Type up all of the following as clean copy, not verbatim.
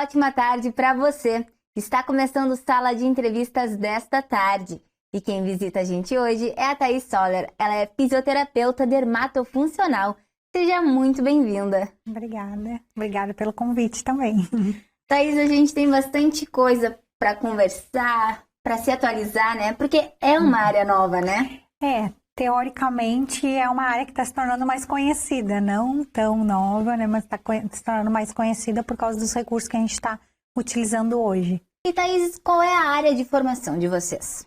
ótima tarde para você. Está começando Sala de Entrevistas desta tarde. E quem visita a gente hoje é a Thaís Soller. Ela é fisioterapeuta dermatofuncional. Seja muito bem-vinda. Obrigada pelo convite também. Thaís, a gente tem bastante coisa para conversar, para se atualizar, né? Porque é uma área nova, né? Teoricamente é uma área que está se tornando mais conhecida, não tão nova, né? Mas está se tornando mais conhecida por causa dos recursos que a gente está utilizando hoje. E Thaís, qual é a área de formação de vocês?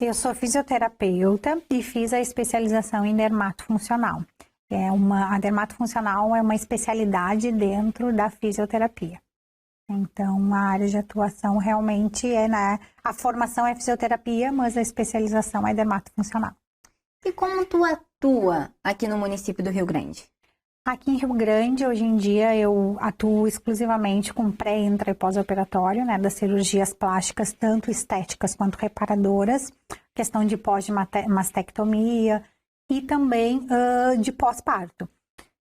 Eu sou fisioterapeuta e fiz a especialização em dermatofuncional. A dermatofuncional é uma especialidade dentro da fisioterapia. Então, a área de atuação realmente a formação é fisioterapia, mas a especialização é dermatofuncional. E como tu atua aqui no município do Rio Grande? Aqui em Rio Grande, hoje em dia, eu atuo exclusivamente com pré, intra e pós-operatório, né, das cirurgias plásticas, tanto estéticas quanto reparadoras, questão de pós-mastectomia e também de pós-parto.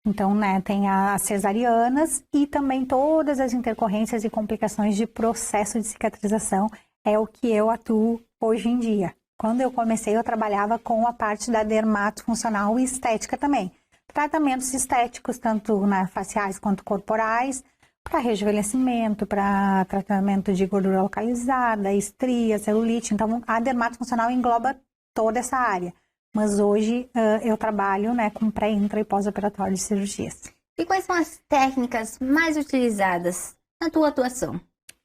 Então, né, tem as cesarianas e também todas as intercorrências e complicações de processo de cicatrização é o que eu atuo hoje em dia. Quando eu comecei, eu trabalhava com a parte da dermatofuncional e estética também. Tratamentos estéticos, tanto faciais quanto corporais, para rejuvenescimento, para tratamento de gordura localizada, estria, celulite. Então, a dermatofuncional engloba toda essa área. Mas hoje eu trabalho com pré, intra e pós-operatório de cirurgias. E quais são as técnicas mais utilizadas na tua atuação?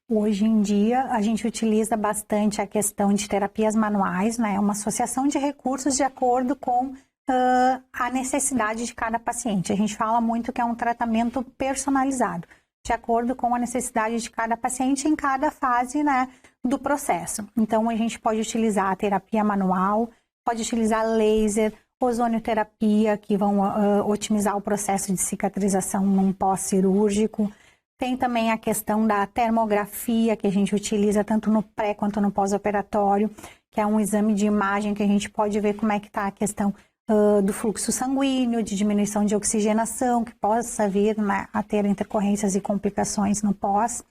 Hoje em dia, a gente utiliza bastante a questão de terapias manuais, né? Uma associação de recursos de acordo com a necessidade de cada paciente. A gente fala muito que é um tratamento personalizado, de acordo com a necessidade de cada paciente em cada fase, do processo. Então, a gente pode utilizar a terapia manual, pode utilizar laser, ozonioterapia, que vão otimizar o processo de cicatrização num pós-cirúrgico. Tem também a questão da termografia, que a gente utiliza tanto no pré quanto no pós-operatório, que é um exame de imagem que a gente pode ver como é que está a questão do fluxo sanguíneo, de diminuição de oxigenação, que possa vir a ter intercorrências e complicações no pós.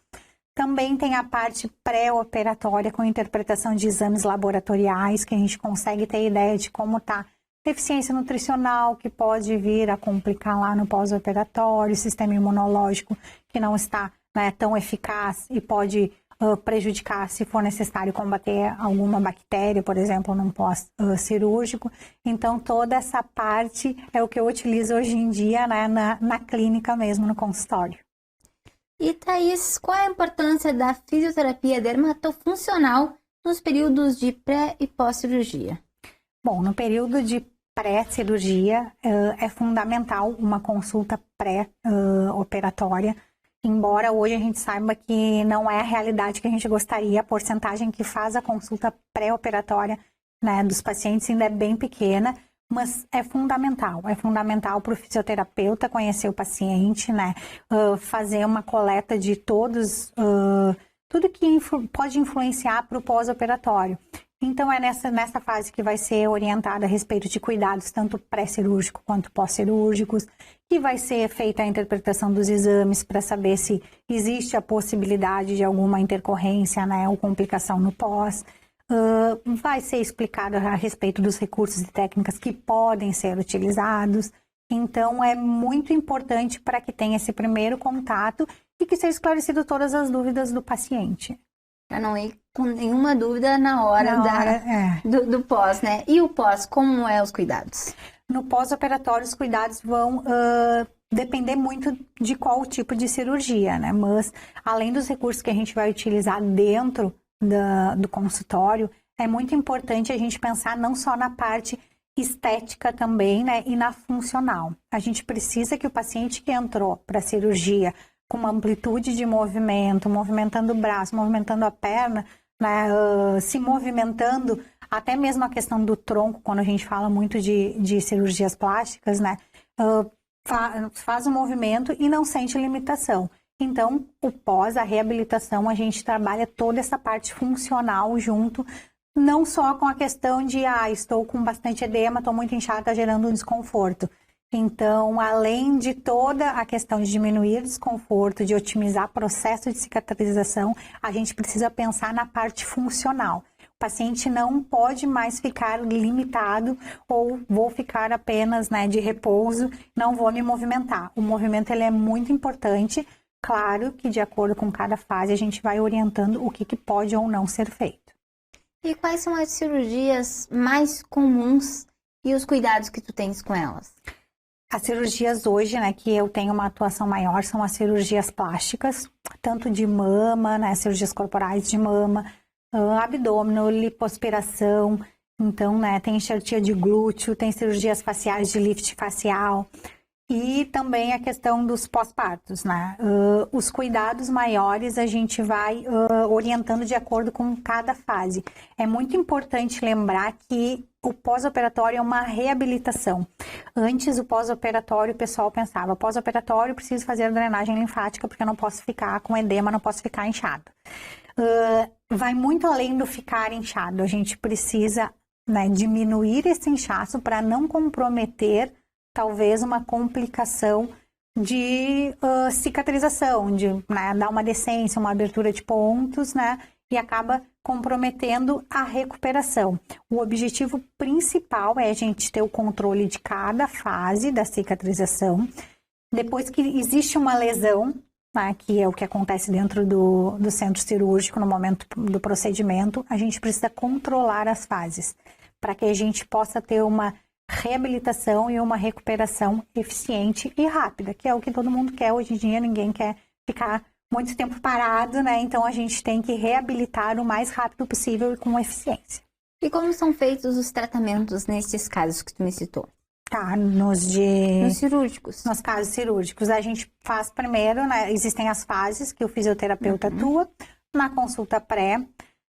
Também tem a parte pré-operatória com interpretação de exames laboratoriais, que a gente consegue ter ideia de como está deficiência nutricional, que pode vir a complicar lá no pós-operatório, sistema imunológico que não está tão eficaz e pode prejudicar se for necessário combater alguma bactéria, por exemplo, num pós-cirúrgico. Então, toda essa parte é o que eu utilizo hoje em dia na clínica mesmo, no consultório. E Thaís, qual é a importância da fisioterapia dermatofuncional nos períodos de pré e pós-cirurgia? Bom, no período de pré-cirurgia é fundamental uma consulta pré-operatória, embora hoje a gente saiba que não é a realidade que a gente gostaria, a porcentagem que faz a consulta pré-operatória dos pacientes ainda é bem pequena, mas é fundamental para o fisioterapeuta conhecer o paciente, fazer uma coleta de tudo que pode influenciar para o pós-operatório. Então, é nessa fase que vai ser orientada a respeito de cuidados, tanto pré-cirúrgicos quanto pós-cirúrgicos, que vai ser feita a interpretação dos exames para saber se existe a possibilidade de alguma intercorrência, ou complicação no pós. Vai ser explicado a respeito dos recursos e técnicas que podem ser utilizados. Então, é muito importante para que tenha esse primeiro contato e que seja esclarecido todas as dúvidas do paciente. Para não ir com nenhuma dúvida na hora do pós, né? E o pós, como é os cuidados? No pós-operatório, os cuidados vão depender muito de qual tipo de cirurgia, Mas, além dos recursos que a gente vai utilizar dentro do consultório, é muito importante a gente pensar não só na parte estética também, e na funcional. A gente precisa que o paciente que entrou para a cirurgia com uma amplitude de movimento, movimentando o braço, movimentando a perna, se movimentando, até mesmo a questão do tronco, quando a gente fala muito de cirurgias plásticas, faz o movimento e não sente limitação. Então, o pós, a reabilitação, a gente trabalha toda essa parte funcional junto, não só com a questão de, estou com bastante edema, estou muito inchada, está gerando um desconforto. Então, além de toda a questão de diminuir o desconforto, de otimizar o processo de cicatrização, a gente precisa pensar na parte funcional. O paciente não pode mais ficar limitado ou vou ficar apenas, né, de repouso, não vou me movimentar. O movimento ele é muito importante. Claro que de acordo com cada fase a gente vai orientando o que pode ou não ser feito. E quais são as cirurgias mais comuns e os cuidados que tu tens com elas? As cirurgias hoje, né, que eu tenho uma atuação maior, são as cirurgias plásticas, tanto de mama, né, cirurgias corporais de mama, abdômen, lipoaspiração, então, né, tem enxertia de glúteo, tem cirurgias faciais de lift facial e também a questão dos pós-partos, né. Os cuidados maiores a gente vai orientando de acordo com cada fase. É muito importante lembrar que o pós-operatório é uma reabilitação. Antes, o pós-operatório, o pessoal pensava, pós-operatório, preciso fazer a drenagem linfática porque eu não posso ficar com edema, não posso ficar inchado. Vai muito além do ficar inchado. A gente precisa, né, diminuir esse inchaço para não comprometer, talvez, uma complicação de cicatrização, de, né, dar uma decência, uma abertura de pontos, né, e acaba comprometendo a recuperação. O objetivo principal é a gente ter o controle de cada fase da cicatrização. Depois que existe uma lesão, né, que é o que acontece dentro do centro cirúrgico no momento do procedimento, a gente precisa controlar as fases para que a gente possa ter uma reabilitação e uma recuperação eficiente e rápida, que é o que todo mundo quer hoje em dia. Ninguém quer ficar muito tempo parado, né? Então a gente tem que reabilitar o mais rápido possível e com eficiência. E como são feitos os tratamentos nesses casos que tu me citou? Tá, Nos cirúrgicos. Nos casos cirúrgicos, a gente faz primeiro, né? Existem as fases que o fisioterapeuta atua na consulta pré.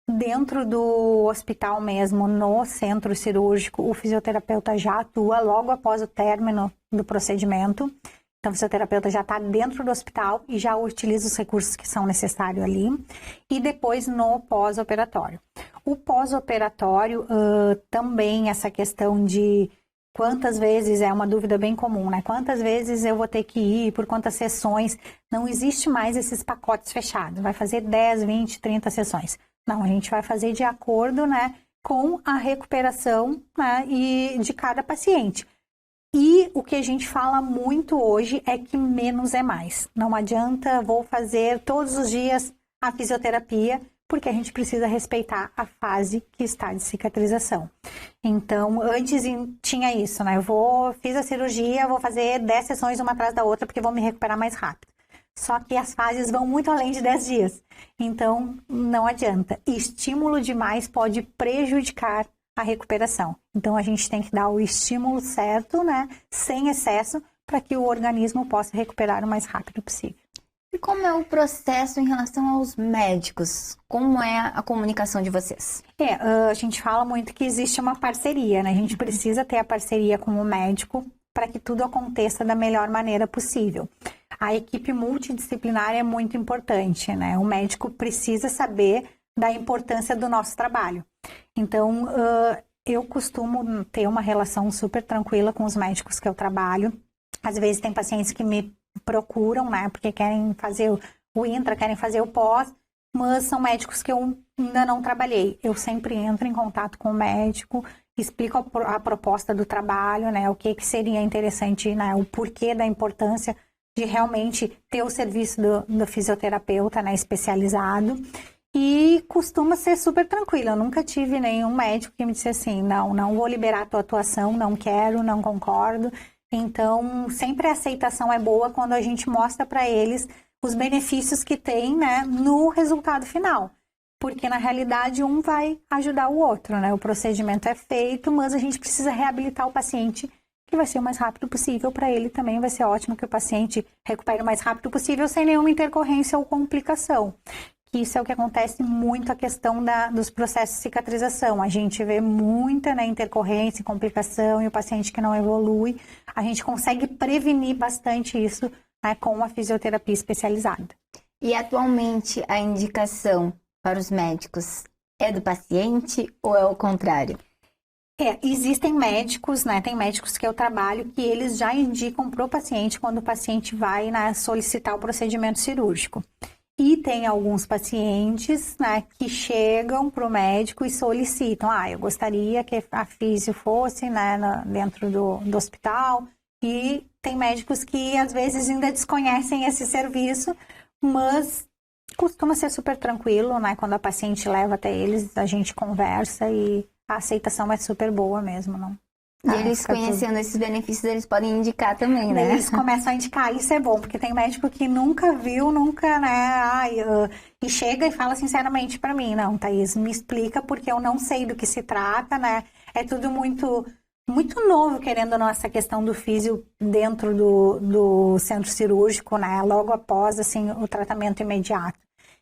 Dentro do hospital mesmo, no centro cirúrgico, o fisioterapeuta já atua logo após o término do procedimento. Então, o fisioterapeuta já está dentro do hospital e já utiliza os recursos que são necessários ali. E depois no pós-operatório. O pós-operatório também, essa questão de quantas vezes, é uma dúvida bem comum, né? Quantas vezes eu vou ter que ir, por quantas sessões? Não existe mais esses pacotes fechados. Vai fazer 10, 20, 30 sessões. Não, a gente vai fazer de acordo, né, com a recuperação, né, e de cada paciente. E o que a gente fala muito hoje é que menos é mais. Não adianta, vou fazer todos os dias a fisioterapia, porque a gente precisa respeitar a fase que está de cicatrização. Então, antes tinha isso, né? Fiz a cirurgia, vou fazer 10 sessões uma atrás da outra, porque vou me recuperar mais rápido. Só que as fases vão muito além de 10 dias. Então, não adianta. Estímulo demais pode prejudicar a recuperação. Então, a gente tem que dar o estímulo certo, né? Sem excesso, para que o organismo possa recuperar o mais rápido possível. E como é o processo em relação aos médicos? Como é a comunicação de vocês? A gente fala muito que existe uma parceria, né? A gente precisa ter a parceria com o médico para que tudo aconteça da melhor maneira possível. A equipe multidisciplinar é muito importante, né? O médico precisa saber da importância do nosso trabalho. Então, eu costumo ter uma relação super tranquila com os médicos que eu trabalho. Às vezes tem pacientes que me procuram, né? Porque querem fazer o intra, querem fazer o pós, mas são médicos que eu ainda não trabalhei. Eu sempre entro em contato com o médico, explico a proposta do trabalho, né? O que seria interessante, né? O porquê da importância de realmente ter o serviço do fisioterapeuta, né, especializado, e costuma ser super tranquilo. Eu nunca tive nenhum médico que me disse assim, não vou liberar a tua atuação, não quero, não concordo. Então, sempre a aceitação é boa quando a gente mostra para eles os benefícios que tem, né, no resultado final. Porque, na realidade, um vai ajudar o outro, né? O procedimento é feito, mas a gente precisa reabilitar o paciente, que vai ser o mais rápido possível. Para ele também vai ser ótimo que o paciente recupere o mais rápido possível, sem nenhuma intercorrência ou complicação. Isso é o que acontece muito, a questão dos processos de cicatrização. A gente vê muita, né, intercorrência, complicação, e o paciente que não evolui. A gente consegue prevenir bastante isso, né, com a fisioterapia especializada. E atualmente a indicação para os médicos é do paciente ou é o contrário? Existem médicos, né? Tem médicos que eu trabalho que eles já indicam para o paciente quando o paciente vai, né, solicitar o procedimento cirúrgico. E tem alguns pacientes, né, que chegam para o médico e solicitam, eu gostaria que a físio fosse, né, dentro do hospital. E tem médicos que às vezes ainda desconhecem esse serviço, mas costuma ser super tranquilo, né? Quando a paciente leva até eles, a gente conversa e a aceitação é super boa mesmo, não? E eles conhecendo esses benefícios, eles podem indicar também, né? Eles começam a indicar, isso é bom, porque tem médico que nunca viu, nunca, né, e chega e fala sinceramente para mim, não, Thaís, me explica porque eu não sei do que se trata, né? É tudo muito novo, querendo ou não, essa questão do físio dentro do centro cirúrgico, né? Logo após, assim, o tratamento imediato.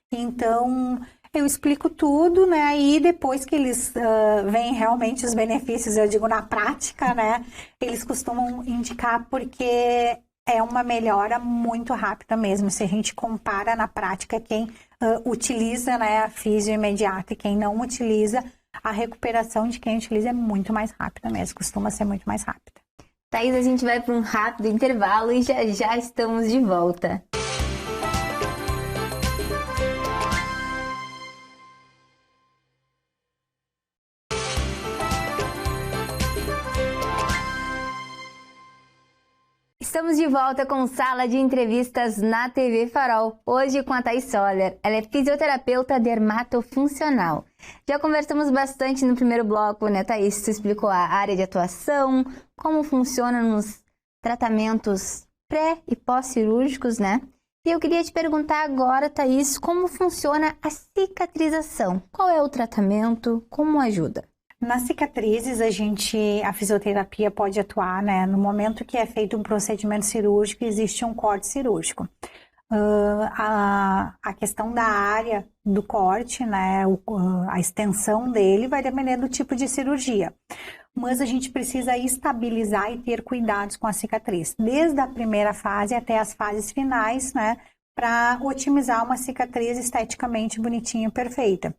Então, eu explico tudo, né? E depois que eles veem realmente os benefícios, eu digo na prática, né? Eles costumam indicar porque é uma melhora muito rápida mesmo. Se a gente compara na prática quem utiliza, né, a físio imediata e quem não utiliza, a recuperação de quem utiliza é muito mais rápida mesmo, costuma ser muito mais rápida. Thaís, a gente vai para um rápido intervalo e já estamos de volta. Estamos de volta com Sala de Entrevistas na TV Farol, hoje com a Thaís Soller. Ela é fisioterapeuta dermatofuncional. Já conversamos bastante no primeiro bloco, né, Thaís? Tu explicou a área de atuação, como funciona nos tratamentos pré- e pós-cirúrgicos, né? E eu queria te perguntar agora, Thaís, como funciona a cicatrização? Qual é o tratamento? Como ajuda? Nas cicatrizes, a fisioterapia pode atuar, né? No momento que é feito um procedimento cirúrgico, existe um corte cirúrgico. A questão da área do corte, né? A extensão dele vai depender do tipo de cirurgia. Mas a gente precisa estabilizar e ter cuidados com a cicatriz, desde a primeira fase até as fases finais, né? Para otimizar uma cicatriz esteticamente bonitinha e perfeita.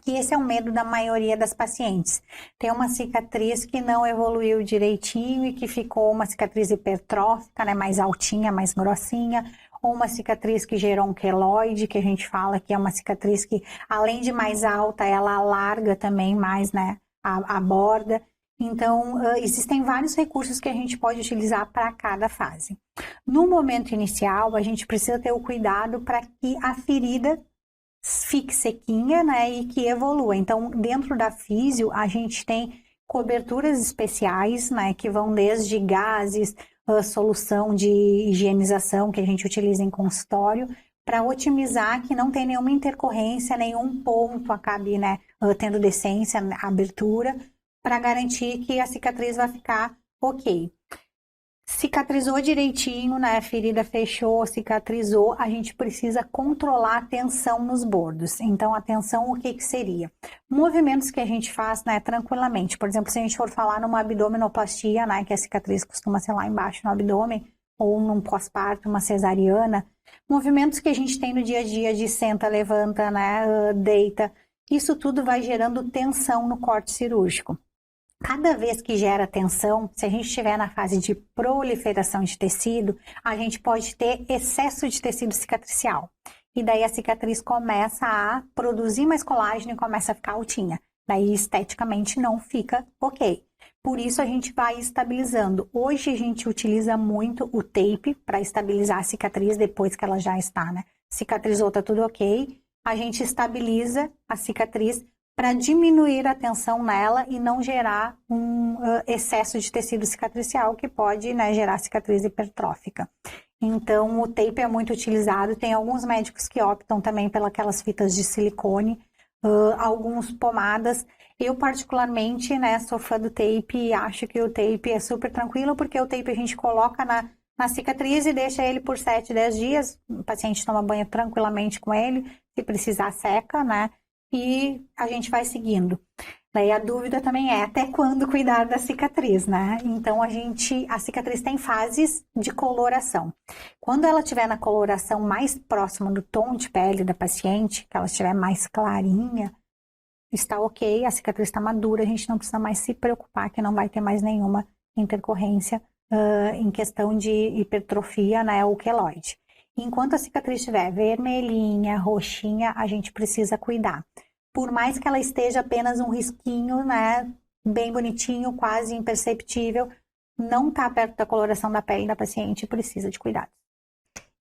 Que esse é o medo da maioria das pacientes. Tem uma cicatriz que não evoluiu direitinho e que ficou uma cicatriz hipertrófica, né, mais altinha, mais grossinha, ou uma cicatriz que gerou um queloide, que a gente fala que é uma cicatriz que, além de mais alta, ela alarga também mais, né, a borda. Então, existem vários recursos que a gente pode utilizar para cada fase. No momento inicial, a gente precisa ter o cuidado para que a ferida fique sequinha, né, e que evolua. Então, dentro da físio, a gente tem coberturas especiais, né, que vão desde gases, solução de higienização que a gente utiliza em consultório, para otimizar que não tem nenhuma intercorrência, nenhum ponto acabe, né, tendo decência, abertura, para garantir que a cicatriz vai ficar ok. Cicatrizou direitinho, né? A ferida fechou, cicatrizou, a gente precisa controlar a tensão nos bordos. Então, a tensão, o que seria? Movimentos que a gente faz, né, tranquilamente. Por exemplo, se a gente for falar numa abdominoplastia, né, que a cicatriz costuma ser lá embaixo no abdômen, ou num pós-parto, uma cesariana, movimentos que a gente tem no dia a dia de senta, levanta, né, deita, isso tudo vai gerando tensão no corte cirúrgico. Cada vez que gera tensão, se a gente estiver na fase de proliferação de tecido, a gente pode ter excesso de tecido cicatricial. E daí a cicatriz começa a produzir mais colágeno e começa a ficar altinha. Daí esteticamente não fica ok. Por isso a gente vai estabilizando. Hoje a gente utiliza muito o tape para estabilizar a cicatriz depois que ela já está, né? Cicatrizou, tá tudo ok. A gente estabiliza a cicatriz para diminuir a tensão nela e não gerar um excesso de tecido cicatricial que pode, né, gerar cicatriz hipertrófica. Então, o tape é muito utilizado. Tem alguns médicos que optam também pelas fitas de silicone, alguns pomadas. Eu, particularmente, né, sou fã do tape e acho que o tape é super tranquilo, porque o tape a gente coloca na cicatriz e deixa ele por 7, 10 dias. O paciente toma banho tranquilamente com ele, se precisar seca, né? E a gente vai seguindo. Daí a dúvida também é até quando cuidar da cicatriz, né? Então a cicatriz tem fases de coloração. Quando ela estiver na coloração mais próxima do tom de pele da paciente, que ela estiver mais clarinha, está ok, a cicatriz está madura, a gente não precisa mais se preocupar que não vai ter mais nenhuma intercorrência em questão de hipertrofia, né, ou queloide. Enquanto a cicatriz estiver vermelhinha, roxinha, a gente precisa cuidar. Por mais que ela esteja apenas um risquinho, né, bem bonitinho, quase imperceptível, não está perto da coloração da pele da paciente, precisa de cuidado.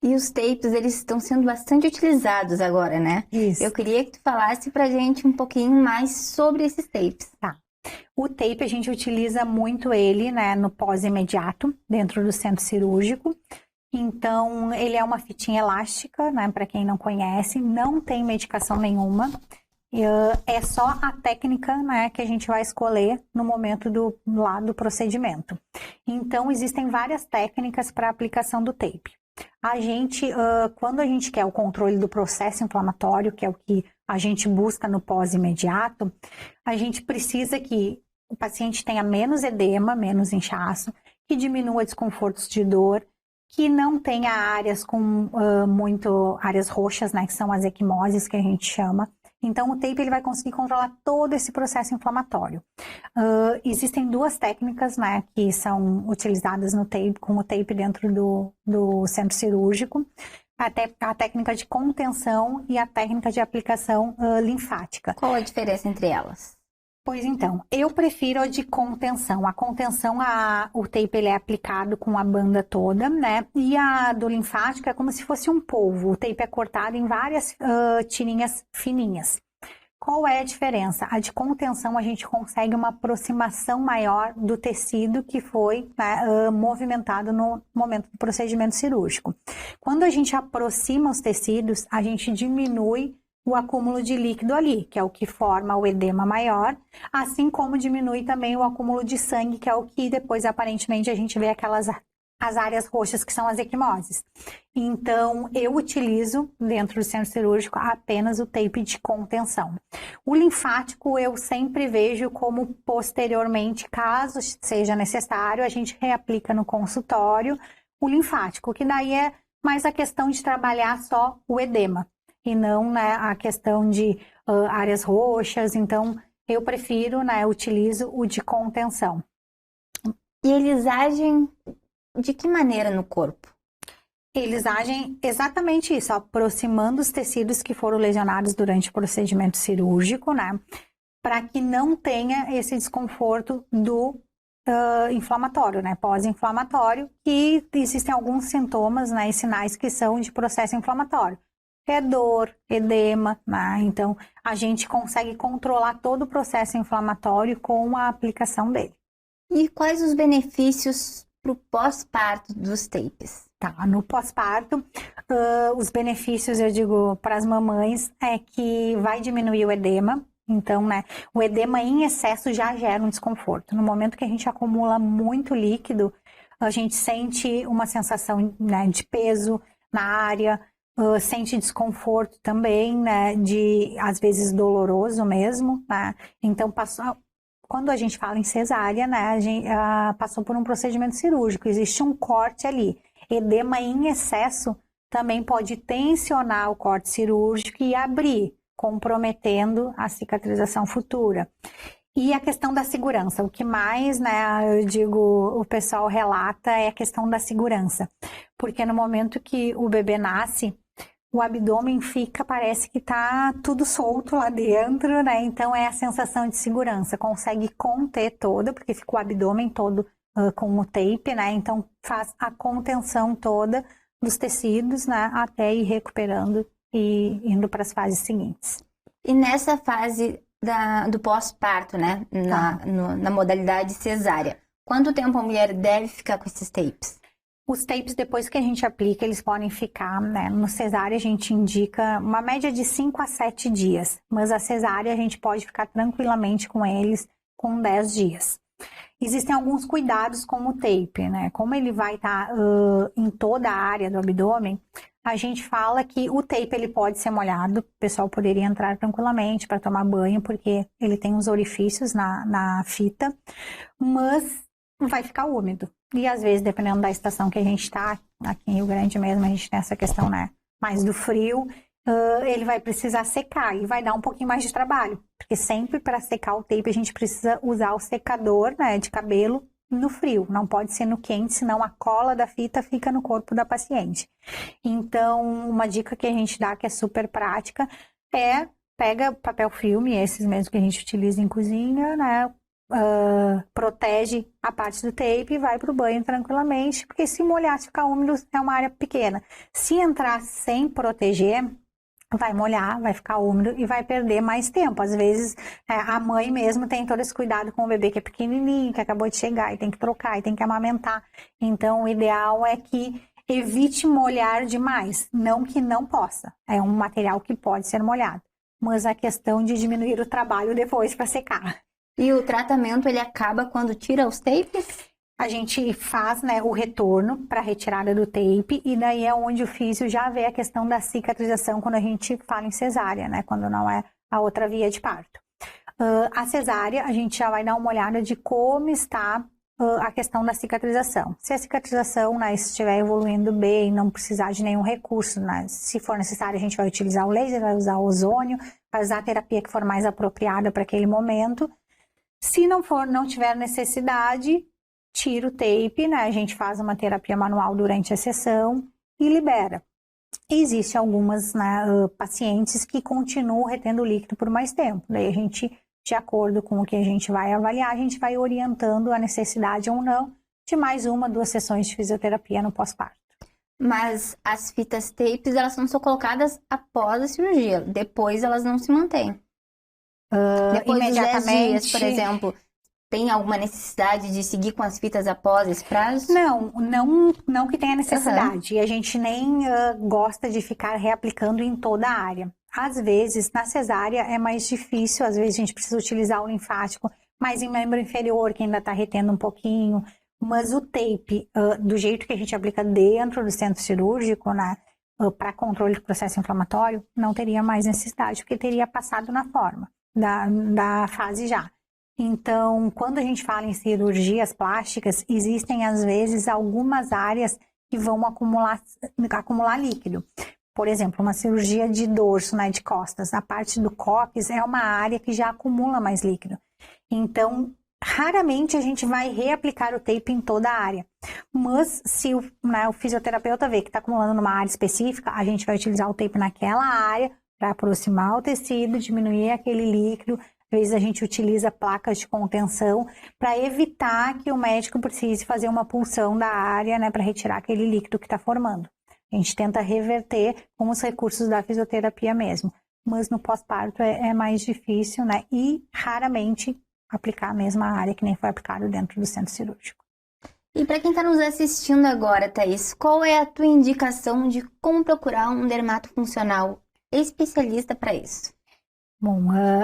E os tapes, eles estão sendo bastante utilizados agora, né? Isso. Eu queria que tu falasse pra gente um pouquinho mais sobre esses tapes. Tá. O tape, a gente utiliza muito ele, né, no pós-imediato, dentro do centro cirúrgico. Então, ele é uma fitinha elástica, né, para quem não conhece, não tem medicação nenhuma. É só a técnica, né, que a gente vai escolher no momento do procedimento. Então, existem várias técnicas para aplicação do tape. A gente, quando a gente quer o controle do processo inflamatório, que é o que a gente busca no pós-imediato, a gente precisa que o paciente tenha menos edema, menos inchaço, que diminua desconfortos de dor, que não tenha áreas com áreas roxas, né, que são as equimoses que a gente chama. Então, o tape ele vai conseguir controlar todo esse processo inflamatório. Existem duas técnicas, né, que são utilizadas no tape, com o tape dentro do centro cirúrgico. A técnica de contenção e a técnica de aplicação linfática. Qual a diferença entre elas? Pois então, eu prefiro a de contenção. A contenção, o tape ele é aplicado com a banda toda, né? E a do linfático é como se fosse um polvo. O tape é cortado em várias tirinhas fininhas. Qual é a diferença? A de contenção, a gente consegue uma aproximação maior do tecido que foi, né, movimentado no momento do procedimento cirúrgico. Quando a gente aproxima os tecidos, a gente diminui o acúmulo de líquido ali, que é o que forma o edema maior, assim como diminui também o acúmulo de sangue, que é o que depois aparentemente a gente vê as áreas roxas, que são as equimoses. Então, eu utilizo dentro do centro cirúrgico apenas o tape de contenção. O linfático eu sempre vejo como posteriormente, caso seja necessário, a gente reaplica no consultório o linfático, que daí é mais a questão de trabalhar só o edema e não, né, a questão de áreas roxas. Então, eu prefiro, né, utilizo o de contenção. E eles agem de que maneira no corpo? Eles agem exatamente isso, aproximando os tecidos que foram lesionados durante o procedimento cirúrgico, né, para que não tenha esse desconforto do inflamatório, né, pós-inflamatório, que existem alguns sintomas, né, e sinais que são de processo inflamatório. É dor, edema, né? Então a gente consegue controlar todo o processo inflamatório com a aplicação dele. E quais os benefícios para o pós-parto dos tapes? Tá, no pós-parto, os benefícios, eu digo, para as mamães é que vai diminuir o edema. Então, né, o edema em excesso já gera um desconforto. No momento que a gente acumula muito líquido, a gente sente uma sensação, né, de peso na área, sente desconforto também, né, às vezes doloroso mesmo, né? Então, quando a gente fala em cesárea, né, a gente passou por um procedimento cirúrgico, existe um corte ali. Edema em excesso também pode tensionar o corte cirúrgico e abrir, comprometendo a cicatrização futura. E a questão da segurança, o que mais, né, eu digo, o pessoal relata é a questão da segurança. Porque no momento que o bebê nasce, o abdômen parece que tá tudo solto lá dentro, né? Então é a sensação de segurança, consegue conter toda, porque fica o abdômen todo com o tape, né? Então faz a contenção toda dos tecidos, né? Até ir recuperando e indo para as fases seguintes. E nessa fase do pós-parto, né? Na modalidade cesárea, quanto tempo a mulher deve ficar com esses tapes? Os tapes, depois que a gente aplica, eles podem ficar, né? No cesárea a gente indica uma média de 5 a 7 dias, mas a cesárea a gente pode ficar tranquilamente com eles com 10 dias. Existem alguns cuidados com o tape, né? Como ele vai estar em toda a área do abdômen, a gente fala que o tape ele pode ser molhado, o pessoal poderia entrar tranquilamente para tomar banho, porque ele tem uns orifícios na fita, mas vai ficar úmido. E às vezes, dependendo da estação que a gente está, aqui em Rio Grande mesmo, a gente tem essa questão, né, mais do frio, ele vai precisar secar e vai dar um pouquinho mais de trabalho, porque sempre para secar o tape a gente precisa usar o secador, né, de cabelo no frio, não pode ser no quente, senão a cola da fita fica no corpo da paciente. Então, uma dica que a gente dá que é super prática é pega papel filme, esses mesmos que a gente utiliza em cozinha, né, protege a parte do tape e vai para o banho tranquilamente, porque se molhar, se ficar úmido, é uma área pequena. Se entrar sem proteger, vai molhar, vai ficar úmido e vai perder mais tempo. Às vezes, a mãe mesmo tem todo esse cuidado com o bebê que é pequenininho, que acabou de chegar e tem que trocar e tem que amamentar. Então, o ideal é que evite molhar demais. Não que não possa. É um material que pode ser molhado. Mas a questão de diminuir o trabalho depois para secar. E o tratamento, ele acaba quando tira os tapes? A gente faz, né, o retorno para retirada do tape e daí é onde o físio já vê a questão da cicatrização quando a gente fala em cesárea, né, quando não é a outra via de parto. A cesárea, a gente já vai dar uma olhada de como está a questão da cicatrização. Se a cicatrização, né, estiver evoluindo bem, não precisar de nenhum recurso, né, se for necessário a gente vai utilizar o laser, vai usar o ozônio, vai usar a terapia que for mais apropriada para aquele momento. Se não tiver necessidade, tira o tape, né? A gente faz uma terapia manual durante a sessão e libera. Existem algumas, né, pacientes que continuam retendo líquido por mais tempo. Daí a gente, de acordo com o que a gente vai avaliar, a gente vai orientando a necessidade ou não de mais 1, 2 sessões de fisioterapia no pós-parto. Mas as fitas tapes, elas são só colocadas após a cirurgia. Depois elas não se mantêm. Depois dos 10 dias, por exemplo, tem alguma necessidade de seguir com as fitas após esse prazo? Não que tenha necessidade. E a gente nem gosta de ficar reaplicando em toda a área. Às vezes, na cesárea é mais difícil, às vezes a gente precisa utilizar o linfático, mas em membro inferior, que ainda está retendo um pouquinho. Mas o tape, do jeito que a gente aplica dentro do centro cirúrgico, né, para controle do processo inflamatório, não teria mais necessidade, porque teria passado na forma da fase já. Então, quando a gente fala em cirurgias plásticas, existem às vezes algumas áreas que vão acumular líquido. Por exemplo, uma cirurgia de dorso, né, de costas, a parte do cóccix é uma área que já acumula mais líquido. Então, raramente a gente vai reaplicar o tape em toda a área. Mas se o fisioterapeuta vê que está acumulando numa área específica, a gente vai utilizar o tape naquela área para aproximar o tecido, diminuir aquele líquido. Às vezes a gente utiliza placas de contenção para evitar que o médico precise fazer uma punção da área, né, para retirar aquele líquido que está formando. A gente tenta reverter com os recursos da fisioterapia mesmo. Mas no pós-parto é mais difícil, né? E raramente aplicar a mesma área que nem foi aplicado dentro do centro cirúrgico. E para quem está nos assistindo agora, Thaís, qual é a tua indicação de como procurar um dermatofuncional especialista para isso? Bom,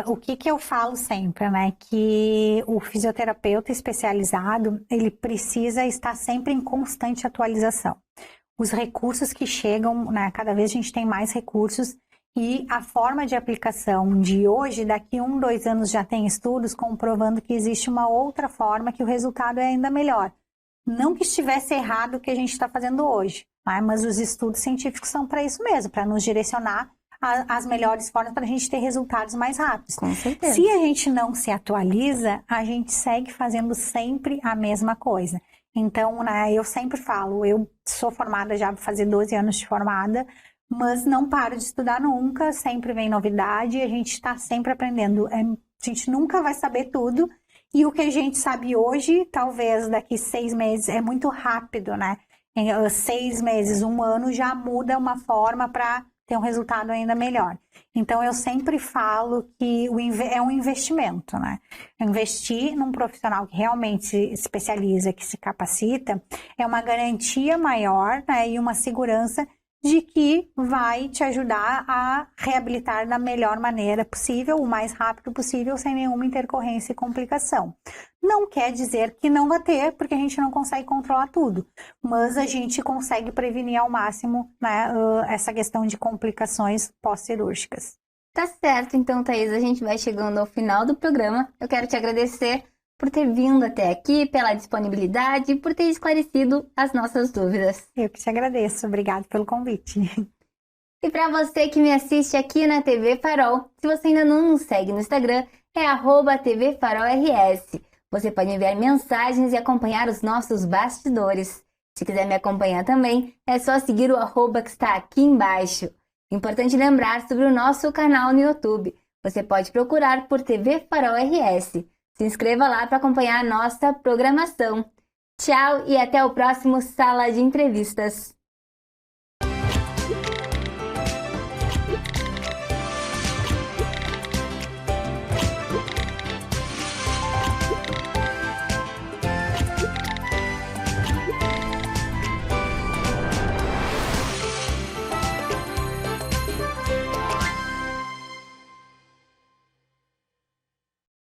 o que eu falo sempre, né, que o fisioterapeuta especializado, ele precisa estar sempre em constante atualização. Os recursos que chegam, né, cada vez a gente tem mais recursos e a forma de aplicação de hoje, daqui 1, 2 anos já tem estudos comprovando que existe uma outra forma que o resultado é ainda melhor. Não que estivesse errado o que a gente está fazendo hoje, né, mas os estudos científicos são para isso mesmo, para nos direcionar as melhores formas para a gente ter resultados mais rápidos. Com certeza. Se a gente não se atualiza, a gente segue fazendo sempre a mesma coisa. Então, né, eu sempre falo, eu sou formada já, vou fazer 12 anos de formada, mas não paro de estudar nunca, sempre vem novidade e a gente está sempre aprendendo. A gente nunca vai saber tudo e o que a gente sabe hoje, talvez daqui 6 meses, é muito rápido, né? Em 6 meses, 1 ano já muda uma forma para ter um resultado ainda melhor. Então, eu sempre falo que é um investimento, né? Investir num profissional que realmente se especializa, que se capacita, é uma garantia maior, né? E uma segurança de que vai te ajudar a reabilitar da melhor maneira possível, o mais rápido possível, sem nenhuma intercorrência e complicação. Não quer dizer que não vai ter, porque a gente não consegue controlar tudo, mas a gente consegue prevenir ao máximo, né, essa questão de complicações pós-cirúrgicas. Tá certo, então, Thaís, a gente vai chegando ao final do programa. Eu quero te agradecer por ter vindo até aqui, pela disponibilidade e por ter esclarecido as nossas dúvidas. Eu que te agradeço. Obrigada pelo convite. E para você que me assiste aqui na TV Farol, se você ainda não nos segue no Instagram, é @tvfarolrs. Você pode enviar mensagens e acompanhar os nossos bastidores. Se quiser me acompanhar também, é só seguir o @ que está aqui embaixo. Importante lembrar sobre o nosso canal no YouTube. Você pode procurar por TV Farol RS. Se inscreva lá para acompanhar a nossa programação. Tchau e até o próximo Sala de Entrevistas.